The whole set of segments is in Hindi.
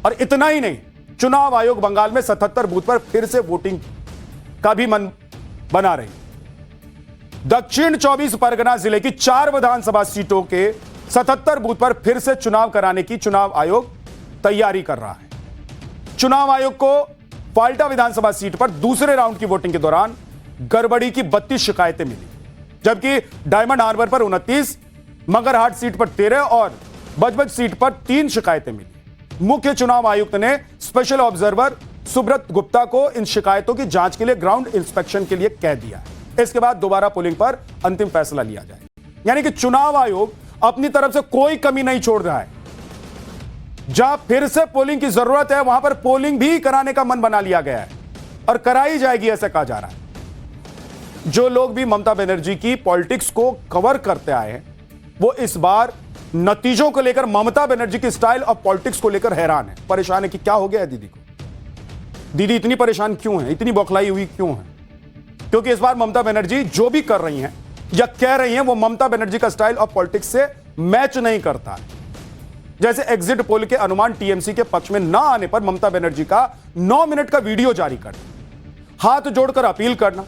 और इतना ही नहीं, चुनाव आयोग बंगाल में 77 बूथ पर फिर से वोटिंग का भी मन बना रही। दक्षिण 24 परगना जिले की 4 विधानसभा सीटों के 77 बूथ पर फिर से चुनाव कराने की चुनाव आयोग तैयारी कर रहा है। चुनाव आयोग को फाल्टा विधानसभा सीट पर दूसरे राउंड की वोटिंग के दौरान गड़बड़ी की 32 शिकायतें मिली, जबकि डायमंड हार्बर पर 29, मगरहाट सीट पर 13 और बजबज सीट पर 3 शिकायतें मिली। मुख्य चुनाव आयुक्त ने स्पेशल ऑब्जर्वर सुब्रत गुप्ता को इन शिकायतों की जांच के लिए ग्राउंड इंस्पेक्शन के लिए कह दिया है। इसके बाद दोबारा पोलिंग पर अंतिम फैसला लिया जाए। यानी कि चुनाव आयोग अपनी तरफ से कोई कमी नहीं छोड़ रहा है। जहां फिर से पोलिंग की जरूरत है वहां पर पोलिंग भी कराने का मन बना लिया गया है और कराई जाएगी, ऐसा कहा जा रहा है। जो लोग भी ममता बनर्जी की पॉलिटिक्स को कवर करते आए हैं, वो इस बार नतीजों को लेकर ममता बनर्जी की स्टाइल और पॉलिटिक्स को लेकर हैरान है, परेशान है कि क्या हो गया है दीदी को। दीदी इतनी परेशान क्यों है, इतनी बौखलाई हुई क्यों है? क्योंकि इस बार ममता बनर्जी जो भी कर रही हैं या कह रही हैं, वो ममता बनर्जी का स्टाइल और पॉलिटिक्स से मैच नहीं करता। जैसे एग्जिट पोल के अनुमान टीएमसी के पक्ष में ना आने पर ममता बनर्जी का 9 मिनट का वीडियो जारी करना, हाथ जोड़कर अपील करना।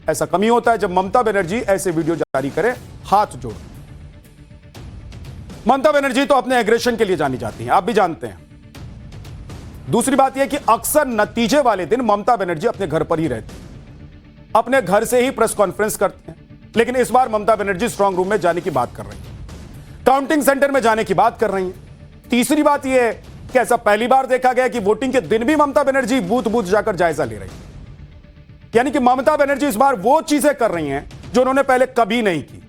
ऐसा कमी होता है जब ममता बनर्जी ऐसे वीडियो जारी करे हाथ जोड़। ममता बनर्जी तो अपने एग्रेशन के लिए जानी जाती हैं, आप भी जानते हैं। दूसरी बात यह कि अक्सर नतीजे वाले दिन ममता बनर्जी अपने घर पर ही रहती हैं, अपने घर से ही प्रेस कॉन्फ्रेंस करते हैं। लेकिन इस बार ममता बनर्जी स्ट्रांग रूम में जाने की बात कर रही है, काउंटिंग सेंटर में जाने की बात कर रही है। तीसरी बात यह है कि ऐसा पहली बार देखा गया कि वोटिंग के दिन भी ममता बनर्जी बूथ बूथ जाकर जायजा ले रही है। यानी कि ममता बनर्जी इस बार वो चीजें कर रही हैं जो उन्होंने पहले कभी नहीं की,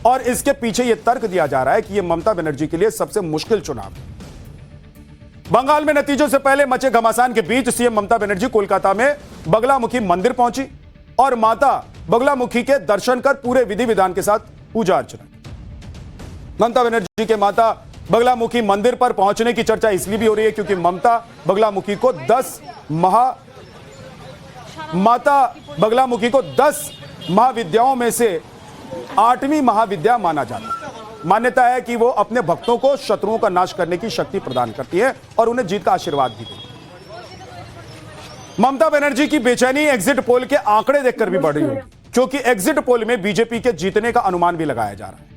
और इसके पीछे यह तर्क दिया जा रहा है कि यह ममता बनर्जी के लिए सबसे मुश्किल चुनाव है। बंगाल में नतीजों से पहले मचे घमासान के बीच सीएम ममता बनर्जी कोलकाता में बगलामुखी मंदिर पहुंची और माता बगलामुखी के दर्शन कर पूरे विधि विधान के साथ पूजा अर्चना। ममता बनर्जी के माता बगलामुखी मंदिर पर पहुंचने की चर्चा इसलिए भी हो रही है क्योंकि माता बगलामुखी को 10 महाविद्याओं में से 8वीं महाविद्या माना जाता है। मान्यता है कि वो अपने भक्तों को शत्रुओं का नाश करने की शक्ति प्रदान करती है और उन्हें जीत का आशीर्वाद भी देती है। ममता बनर्जी की बेचैनी एग्जिट पोल के आंकड़े देखकर भी बढ़ रही है, क्योंकि एग्जिट पोल में बीजेपी के जीतने का अनुमान भी लगाया जा रहा है।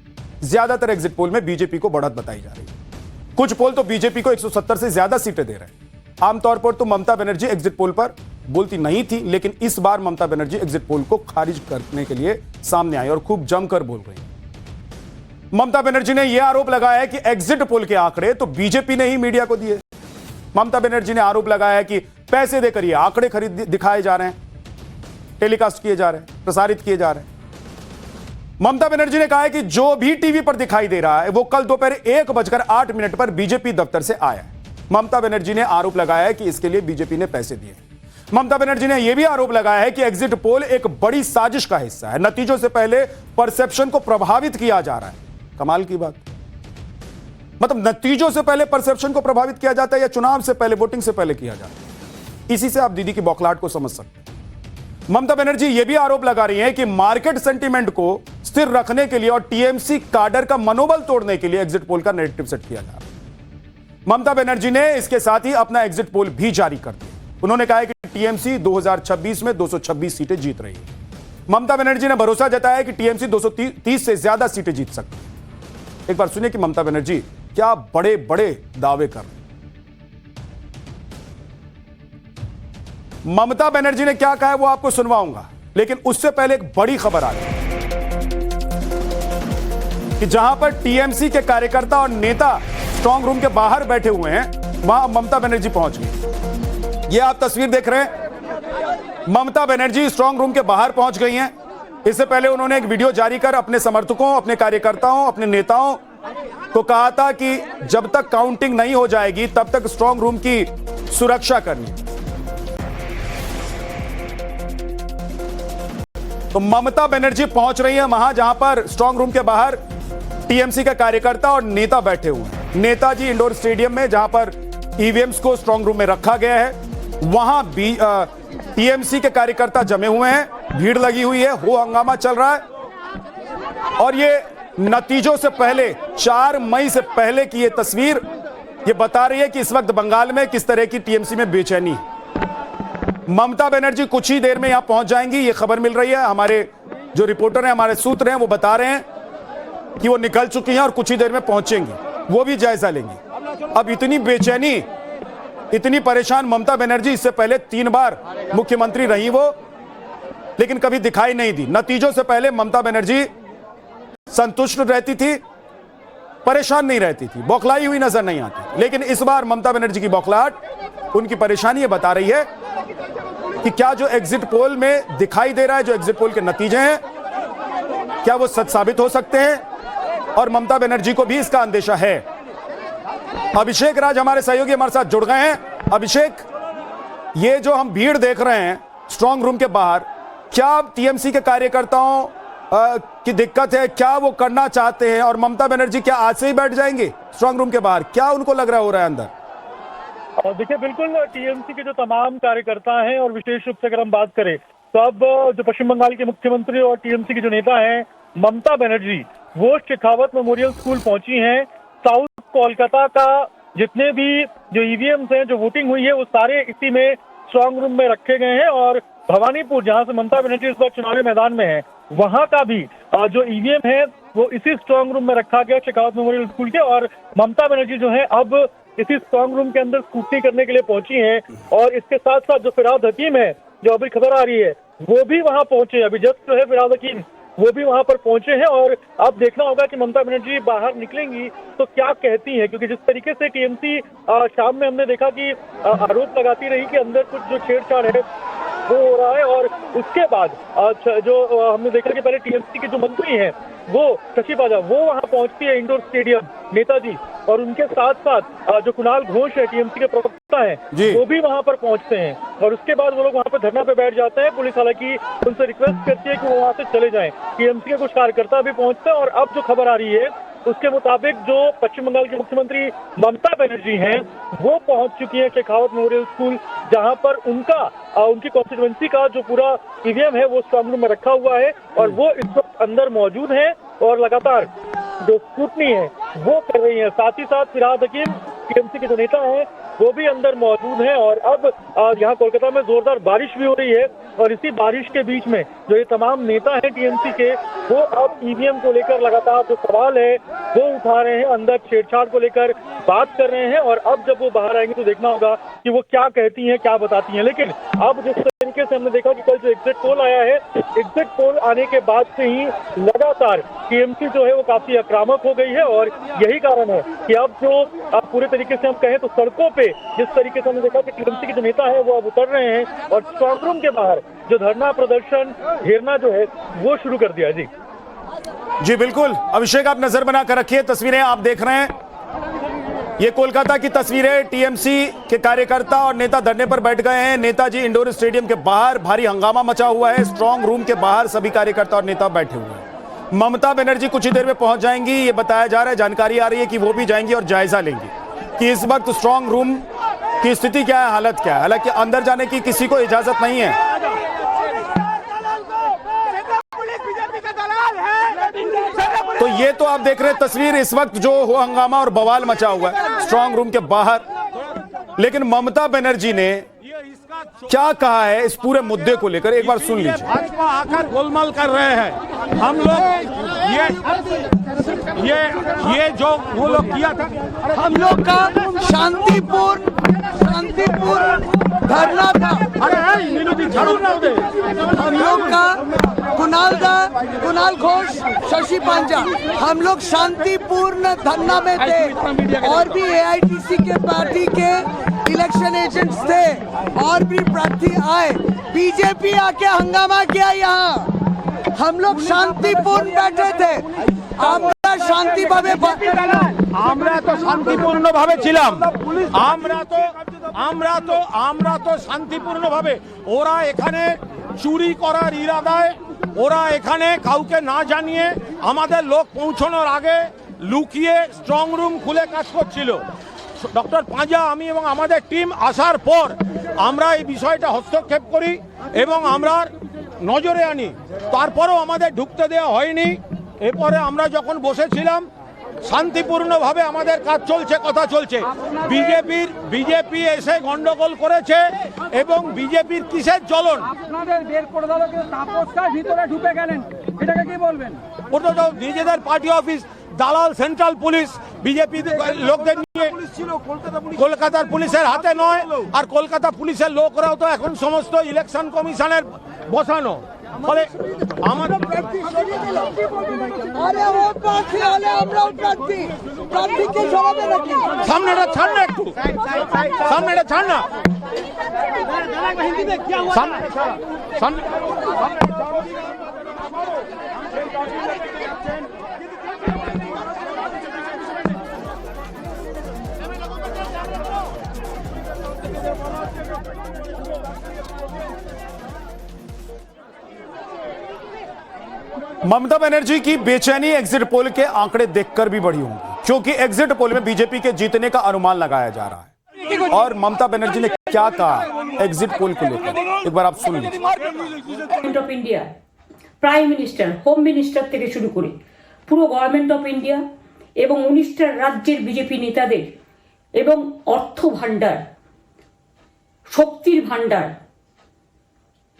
ज्यादातर एग्जिट पोल में बीजेपी को बढ़त बताई जा रही है। कुछ पोल तो बीजेपी को 170 से ज्यादा सीटें दे रहे हैं। आमतौर पर तो ममता बनर्जी एग्जिट पोल पर बोलती नहीं थी, लेकिन इस बार ममता बनर्जी एग्जिट पोल को खारिज करने के लिए सामने आई और खूब जमकर बोल रही है। ममता बनर्जी ने यह आरोप लगाया है कि एग्जिट पोल के आंकड़े तो बीजेपी ने ही मीडिया को दिए। ममता बनर्जी ने आरोप लगाया है कि पैसे देकर ये आंकड़े खरीद दिखाए जा रहे हैं, टेलीकास्ट किए जा रहे हैं, प्रसारित किए जा रहे हैं। ममता बनर्जी ने कहा है कि जो भी टीवी पर दिखाई दे रहा है वो कल दोपहर 1:08 पर बीजेपी दफ्तर से आया है। ममता बनर्जी ने आरोप लगाया है कि इसके लिए बीजेपी ने पैसे दिए। ममता बनर्जी ने यह भी आरोप लगाया है कि एग्जिट पोल एक बड़ी साजिश का हिस्सा है, नतीजों से पहले परसेप्शन को प्रभावित किया जा रहा है। कमाल की बात, मतलब नतीजों से पहले परसेप्शन को प्रभावित किया जाता है या चुनाव से पहले, वोटिंग से पहले किया जाता है। इसी से आप दीदी की बौखलाहट को समझ सकते हैं। ममता बनर्जी यह भी आरोप लगा रही है कि मार्केट सेंटीमेंट को स्थिर रखने के लिए और टीएमसी काडर का मनोबल तोड़ने के लिए एग्जिट पोल का नैरेटिव सेट किया जा रहा है। ममता बनर्जी ने इसके साथ ही अपना एग्जिट पोल भी जारी कर दिया। उन्होंने कहा है कि टीएमसी 2026 में 226 सीटें जीत रही है। ममता बनर्जी ने भरोसा जताया है कि टीएमसी 230 से ज्यादा सीटें जीत सकती है। एक बार सुनिए कि ममता बनर्जी क्या बड़े बड़े दावे कर रहे हैं। ममता बनर्जी ने क्या कहा है वो आपको सुनवाऊंगा, लेकिन उससे पहले एक बड़ी खबर आ गई कि जहां पर टीएमसी के कार्यकर्ता और नेता स्ट्रांग रूम के बाहर बैठे हुए हैं, वहां ममता बनर्जी पहुंच गई। ये आप तस्वीर देख रहे हैं, ममता बनर्जी स्ट्रांग रूम के बाहर पहुंच गई हैं। इससे पहले उन्होंने एक वीडियो जारी कर अपने समर्थकों, अपने कार्यकर्ताओं, अपने नेताओं को कहा था कि जब तक काउंटिंग नहीं हो जाएगी तब तक स्ट्रांग रूम की सुरक्षा करनी। तो ममता बनर्जी पहुंच रही है वहां जहां पर स्ट्रांग रूम के बाहर टीएमसी के कार्यकर्ता और नेता बैठे हुए हैं। नेताजी इंडोर स्टेडियम में जहां पर ईवीएम्स को स्ट्रांग रूम में रखा गया है, वहां भी टीएमसी के कार्यकर्ता जमे हुए हैं, भीड़ लगी हुई है, हो हंगामा चल रहा है। और ये नतीजों से पहले 4 मई से पहले की ये तस्वीर ये बता रही है कि इस वक्त बंगाल में किस तरह की टीएमसी में बेचैनी है। ममता बनर्जी कुछ ही देर में यहां पहुंच जाएंगी, ये खबर मिल रही है। हमारे जो रिपोर्टर हैं, हमारे सूत्र हैं, वो बता रहे हैं कि वो निकल चुकी हैं और कुछ ही देर में पहुंचेंगी, वो भी जायजा लेंगी। अब इतनी बेचैनी, इतनी परेशान ममता बनर्जी इससे पहले 3 बार मुख्यमंत्री रही वो, लेकिन कभी दिखाई नहीं दी। नतीजों से पहले ममता बनर्जी संतुष्ट रहती थी, परेशान नहीं रहती थी, बौखलाई हुई नजर नहीं आती। लेकिन इस बार ममता बनर्जी की बौखलाहट, उनकी परेशानी ये बता रही है कि क्या जो एग्जिट पोल में दिखाई दे रहा है, जो एग्जिट पोल के नतीजे हैं, क्या वो सच साबित हो सकते हैं, और ममता बनर्जी को भी इसका अंदेशा है। अभिषेक राज हमारे सहयोगी हमारे साथ जुड़ गए हैं। अभिषेक, ये जो हम भीड़ देख रहे हैं स्ट्रांग रूम के बाहर, क्या टीएमसी के कार्यकर्ताओं की दिक्कत है, क्या वो करना चाहते हैं, और ममता बनर्जी क्या आज से ही बैठ जाएंगे स्ट्रांग रूम के बाहर? क्या उनको लग रहा हो रहा है अंदर? देखिए, बिल्कुल टीएमसी के जो तमाम कार्यकर्ता हैं, और विशेष रूप से अगर हम बात करें तो अब जो पश्चिम बंगाल के मुख्यमंत्री और टीएमसी के जो नेता हैं ममता बनर्जी, वो शेखावत मेमोरियल स्कूल पहुंची हैं। साउथ कोलकाता का जितने भी जो ईवीएम्स हैं, जो वोटिंग हुई है, वो सारे इसी में स्ट्रांग रूम में रखे गए हैं। और भवानीपुर, जहां से ममता बनर्जी इस बार चुनावी मैदान में है, वहां का भी जो ईवीएम है वो इसी स्ट्रांग रूम में रखा गया शेखावत मेमोरियल स्कूल के। और ममता बनर्जी जो है अब इसी स्ट्रांग रूम के अंदर स्कूटनी करने के लिए पहुंची हैं। और इसके साथ साथ जो फिराद हकीम है, जो अभी खबर आ रही है, वो भी वहां पहुंचे। अभी जस्ट जो है फिराद हकीम, वो भी वहां पर पहुंचे हैं। और अब देखना होगा कि ममता बनर्जी बाहर निकलेंगी तो क्या कहती हैं, क्योंकि जिस तरीके से टीएमसी शाम में हमने देखा कि आरोप लगाती रही कि अंदर कुछ जो छेड़छाड़ है वो हो रहा है। और उसके बाद जो हमने देखा कि पहले टीएमसी के जो मंत्री हैं वो शशि पाजा, वो वहां पहुंचती है इंडोर स्टेडियम नेताजी, और उनके साथ साथ जो कुणाल घोष है टीएमसी के प्रवक्ता हैं, वो भी वहां पर पहुंचते हैं। और उसके बाद वो लोग वहां पर धरना पे बैठ जाते हैं। पुलिस हालांकि उनसे रिक्वेस्ट करती है कि वो वहां से चले जाएं। टीएमसी के कुछ कार्यकर्ता भी पहुंचते हैं। और अब जो खबर आ रही है उसके मुताबिक जो पश्चिम बंगाल के मुख्यमंत्री ममता बनर्जी हैं, वो पहुंच चुकी है शेखावत मेमोरियल स्कूल, जहां पर उनकी कॉन्स्टिट्यूएंसी का जो पूरा ईवीएम है वो स्ट्रांग रूम में रखा हुआ है। और वो इस वक्त अंदर मौजूद है और लगातार जो स्क्रूटनी है वो कर रही है। साथ ही साथ फिराद हकीम, टीएमसी के जो नेता हैं, वो भी अंदर मौजूद हैं। और अब यहाँ कोलकाता में जोरदार बारिश भी हो रही है। और इसी बारिश के बीच में जो ये तमाम नेता हैं टीएमसी के, वो अब ईवीएम को लेकर लगातार जो सवाल है वो उठा रहे हैं, अंदर छेड़छाड़ को लेकर बात कर रहे हैं। और अब जब वो बाहर आएंगे तो देखना होगा कि वो क्या कहती हैं, क्या बताती हैं। लेकिन अब जिस तरीके से हमने देखा कि कल जो एग्जिट पोल आया है, एग्जिट पोल आने के बाद से ही लगातार टीएमसी जो है वो काफी आक्रामक हो गई है। और यही कारण है कि अब जो पूरे तरीके से हम कहें तो सड़कों पे जिस तरीके से हमने देखा कि टीएमसी के जो नेता है वो अब उतर रहे हैं और स्ट्रांग रूम के बाहर जो धरना प्रदर्शन घेरना जो है वो शुरू कर दिया। जी बिल्कुल अभिषेक, आप नजर बना कर रखिए। तस्वीरें आप देख रहे हैं, ये कोलकाता की तस्वीरें। टीएमसी के कार्यकर्ता और नेता धरने पर बैठ गए हैं। नेताजी इंडोर स्टेडियम के बाहर भारी हंगामा मचा हुआ है। स्ट्रांग रूम के बाहर सभी कार्यकर्ता और नेता बैठे हुए हैं। ममता बनर्जी कुछ ही देर में पहुंच जाएंगी, ये बताया जा रहा है। जानकारी आ रही है कि वो भी जाएंगी और जायजा लेंगी कि इस वक्त स्ट्रांग रूम की स्थिति क्या है, हालत क्या है। हालांकि अंदर जाने की किसी को इजाजत नहीं है। तो ये तो आप देख रहे हैं तस्वीर, इस वक्त जो हो हंगामा और बवाल मचा हुआ है स्ट्रांग रूम के बाहर। लेकिन ममता बनर्जी ने क्या कहा है इस पूरे मुद्दे को लेकर, एक बार सुन लीजिए। भाजपा आकर गोलमाल कर रहे हैं। हम लोग ये जो वो लोग किया था, हम लोग का शांतिपूर्ण धरना था। हम लोग का कुणाल घोष, शशि पांजा, हम लोग शांतिपूर्ण धरना में थे। और भी एआईटीसी के पार्टी के इलेक्शन एजेंट्स थे और भी प्रार्थी आए। बीजेपी आके हंगामा किया यहाँ। हम लोग शांतिपूर्ण बैठे थे। আমরা তো শান্তিপূর্ণ ভাবে ছিলাম। আমরা তো শান্তিপূর্ণ ভাবে, ওরা এখানে চুরি করার ইরাদায়, ওরা এখানে কাউকে না জানিয়ে আমাদের লোক পৌঁছানোর আগে লুকিয়ে স্ট্রং রুম খুলে কাজ করছিল। ডক্টর পাঁজা, আমি এবং আমাদের টিম আসার পর আমরা এই বিষয়টা হস্তক্ষেপ করি এবং আমরা নজরে আনি। তারপরেও আমাদের ঢুকতে দেওয়া হয়নি। এরপরে আমরা যখন বসেছিলাম শান্তিপূর্ণভাবে আমাদের কাজ চলছে, কথা চলছে। বিজেপি এসে গন্ডগোল করেছে এবং বিজেপির কিসের জ্বলন? আপনাদের বের করে দিল, কিন্তু তাপস রায় ভিতরে ঢুকে গেলেন, এটাকে কি বলবেন? ওটা তো নিজেদের পার্টি অফিস, দালাল সেন্ট্রাল পুলিশ বিজেপি লোকদের নিয়ে, কলকাতার পুলিশের হাতে নয়। আর কলকাতা পুলিশের লোকরাও তো এখন সমস্ত ইলেকশন কমিশনের বসানো। ফলে আমাদের আরে ও প্রার্থী হলে আমরাও প্রার্থী, প্রার্থীকে সরাবে নাকি? সামনেটা ছাড় না, একটু সামনেটা ছাড় না, সামনে ममता बनर्जी की बेचैनी एग्जिट पोल के आंकड़े देखकर भी बढ़ी होंगी, क्योंकि एग्जिट पोल में बीजेपी के जीतने का अनुमान लगाया जा रहा है। और ममता बनर्जी ने क्या कहा एग्जिट पोल को लेकर, एक बार आप सुन लीजिए। Government of India, prime minister, home minister থেকে শুরু করে পুরো গভর্নমেন্ট অফ ইন্ডিয়া এবং 19টা রাজ্যের বিজেপি নেতাদের এবং অর্থ ভান্ডার, শক্তির ভান্ডার,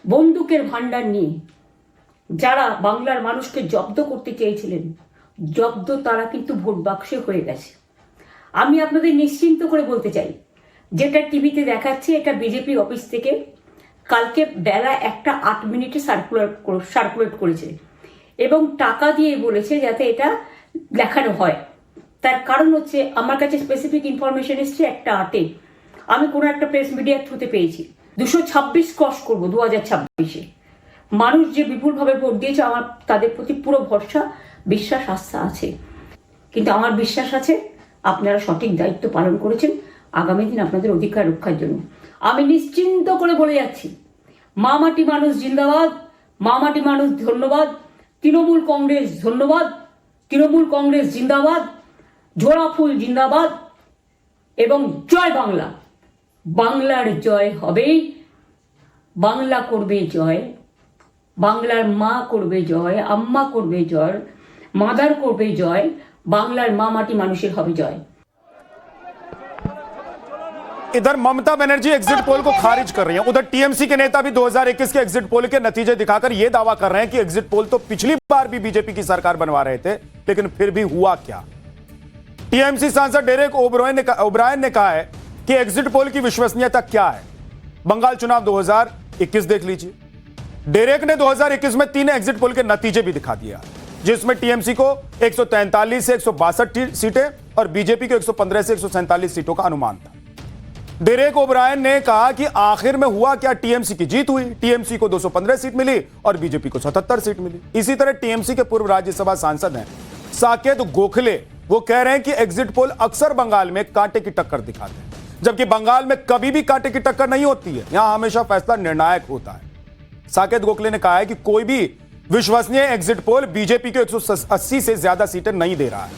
বন্দুকের ভান্ডার নিয়ে যারা বাংলার মানুষকে জব্দ করতে চেয়েছিলেন, জব্দ তারা কিন্তু ভোট বাক্সে হয়ে গেছে। আমি আপনাদের নিশ্চিন্ত করে বলতে চাই, যেটা টিভিতে দেখাচ্ছে এটা বিজেপি অফিস থেকে কালকে বেলা 1:08 সার্কুলেট করেছে এবং টাকা দিয়ে বলেছে যাতে এটা দেখানো হয়। তার কারণ হচ্ছে আমার কাছে স্পেসিফিক ইনফরমেশন এসছে 1:08-এ, আমি কোনো একটা প্রেস মিডিয়ার থ্রুতে পেয়েছি 226 ক্রস করবো 2026-এ। মানুষ যে বিপুলভাবে ভোট দিয়েছে, আমার তাদের প্রতি পুরো ভরসা, বিশ্বাস, আস্থা আছে। কিন্তু আমার বিশ্বাস আছে আপনারা সঠিক দায়িত্ব পালন করেছেন আগামী দিন আপনাদের অধিকার রক্ষার জন্য। আমি নিশ্চিন্ত করে বলে যাচ্ছি, মা মাটি মানুষ জিন্দাবাদ, মা মাটি মানুষ ধন্যবাদ, তৃণমূল কংগ্রেস ধন্যবাদ, তৃণমূল কংগ্রেস জিন্দাবাদ, জোড়া ফুল জিন্দাবাদ এবং জয় বাংলা। বাংলার জয় হবেই, বাংলা করবে জয়, বাংলার মা করবে জয়, আম্মা করবে জয়, মাদার করবে জয়, বাংলার মা মাটি মানুষের হবে জয়। इधर ममता बनर्जी एग्जिट पोल को खारिज कर रही हैं, उधर टीएमसी के नेता भी 2021 के एग्जिट पोल के नतीजे दिखाकर यह दावा कर रहे हैं कि एग्जिट पोल तो पिछली बार भी बीजेपी की सरकार बनवा रहे थे, लेकिन फिर भी हुआ क्या। टीएमसी सांसद डेरेक ओब्रायन ने कहा है कि एग्जिट पोल की विश्वसनीयता क्या है। बंगाल चुनाव 2021 देख लीजिए, डेरेक ने 2021 में 3 एग्जिट पोल के नतीजे भी दिखा दिया, जिसमें टीएमसी को 143 से 162 सीटें और बीजेपी को 115 से 147 सीटों का अनुमान था। डेरेक ओब्रायन ने कहा कि आखिर में हुआ क्या, टीएमसी की जीत हुई, टीएमसी को 215 सीट मिली और बीजेपी को 77 सीट मिली। इसी तरह टीएमसी के पूर्व राज्यसभा सांसद हैं साकेत गोखले, वो कह रहे हैं कि एग्जिट पोल अक्सर बंगाल में कांटे की टक्कर दिखाते हैं, जबकि बंगाल में कभी भी कांटे की टक्कर नहीं होती है, यहां हमेशा फैसला निर्णायक होता है। साकेत गोखले ने कहा है कि कोई भी विश्वसनीय एग्जिट पोल बीजेपी को 180 से ज्यादा सीटें नहीं दे रहा है।